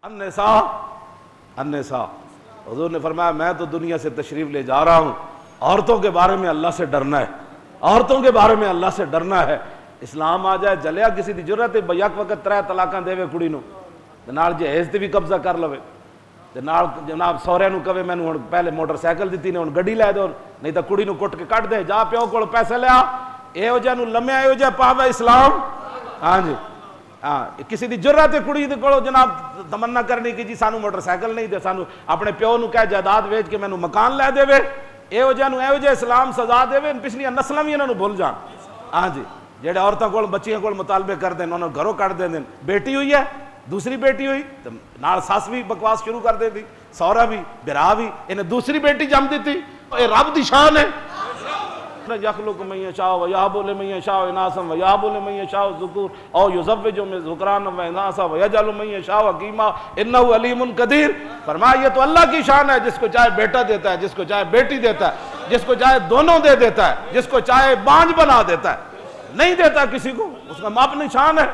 النساء النساء حضور نے فرمایا میں تو دنیا سے تشریف لے جا رہا ہوں، عورتوں کے بارے میں اللہ سے ڈرنا ہے، عورتوں کے بارے میں اللہ سے ڈرنا ہے۔ اسلام آ جائے جلیا کسی دی جرت ہے یک وقت 3 طلاقاں دے کڑی نو تے نال جہیز تے بھی قبضہ کر لوے تے نال جناب سہرے نو کہے مینوں ہن پہلے موٹر سائیکل دتی نے ہن گڈی لے دو، نہیں تے کڑی نو کٹ کے کٹ دے، جا پیو کول پیسے لیا، ایہو جہ نو لمیا ایہو جہ پاوے اسلام۔ ہاں جی ہاں، کسی دی جرت ہے کڑی دے کولو جناب تمنا کرنی کہ جی سانو موٹر سائیکل نہیں دے، سانو اپنے پیو نو کہے جائیداد ویچ کے مینوں مکان لے دے وے، ایہو جہ نو ایہو جہ اسلام سزا دے وے، پچھلیاں نسلاں وی انہاں نو بھول جان۔ ہاں جی، جڑے عورتاں کول بچیاں کول مطالبے کر دین انہاں گھروں کٹ دین، بیٹی ہوئی ہے دوسری بیٹی ہوئی تے نال ساس بھی بکواس شروع کر دے دی، سہرا بھی برا بھی، انہیں دوسری بیٹی جم دیتی، اے رب دی شان ہے۔ یخلق من یشاء ویہب لمن یشاء اناثا ویہب لمن یشاء الذکور او یزوجہم ذکرانا واناثا ویجعل من یشاء عقیما انہ علیم قدیر۔ فرمایا یہ تو اللہ کی شان ہے، جس کو چاہے بیٹا دیتا ہے، جس کو چاہے بیٹی دیتا ہے، جس کو چاہے دونوں دے دیتا ہے، جس کو چاہے بانج بنا دیتا ہے، نہیں دیتا کسی کو، اس کا اپنی شان ہے۔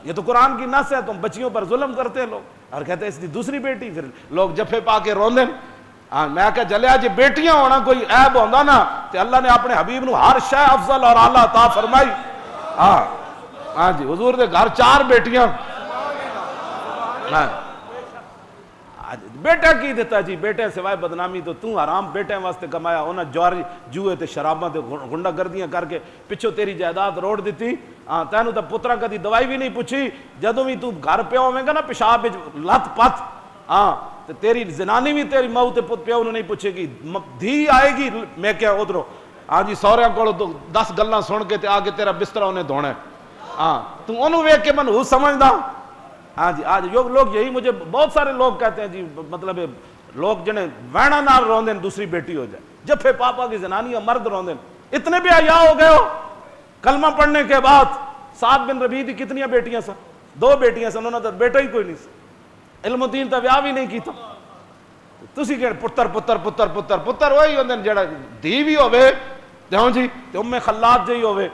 یہ تو قرآن کی نص ہے، تم بچیوں پر ظلم کرتے ہیں لوگ، اور کہتے ہیں اس کی دوسری بیٹی، پھر لوگ جفے پا کے روندے۔ ہاں میں کہ جلیا جی بیٹیاں ہونا کوئی عیب ہوندا نا تے اللہ نے اپنے حبیب نو ہر شے افضل اور اعلیٰ عطا فرمائی۔ ہاں جی حضور دے گھر 4 بیٹیاں، بیٹا کی دیتا جی، بیٹے سوائے بدنامی تو حرام بیٹے واسطے کمایا، انہاں جوئے تے شراباں تے گنڈا گردیاں کر کے پچھو تیری جائیداد روڑ دیتی۔ تینوں تے پترا کدی دوائی بھی نہیں پوچھی، جدوں بھی تو گھر پہ ہوویں گا نا پیشاب وچ لت پت، تے تیری زنانی بھی تیری ماں تے پت پیو نوں نہیں پوچھے گی، دھی آئے گی میں کیا ادھروں جی سہریاں کولوں 10 گلاں سن کے تے آگے تیرا بستر انہیں دھونا ہے، تو انہوں ویکھ کے منحوس سمجھدا۔ ہاں جی آج لوگ یہی مجھے بہت سارے لوگ کہتے ہیں جی مطلب لوگ جنہیں وینا نال روندے دوسری بیٹی ہو جائے، جفے پاپا کی زنانی مرد روندے، اتنے بھی حیا ہو گئے ہو۔ کلمہ پڑھنے کے بعد سعد بن ربیع دی کتنی بیٹیاں سن؟ 2 بیٹیاں سن، انہوں نے بیٹا ہی کوئی نہیں سن، علم و دین تا ویاہ بھی نہیں کیتا۔ تسی کہ پتر پتر پتر پتر پتر وہی ہوندے جڑا دھی بھی ہوے تے ہاں جی تے ام خلاد جئی ہوے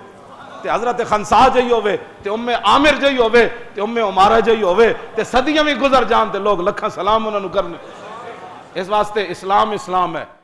تے حضرت خنسا جئی ہوے تے ام عامر جئی ہوے تے ام عمارہ جئی ہوے تے صدیاں بھی گزر جان تے لوگ لکھاں سلام انہاں نوں کرنے۔ اس واسطے اسلام ہے۔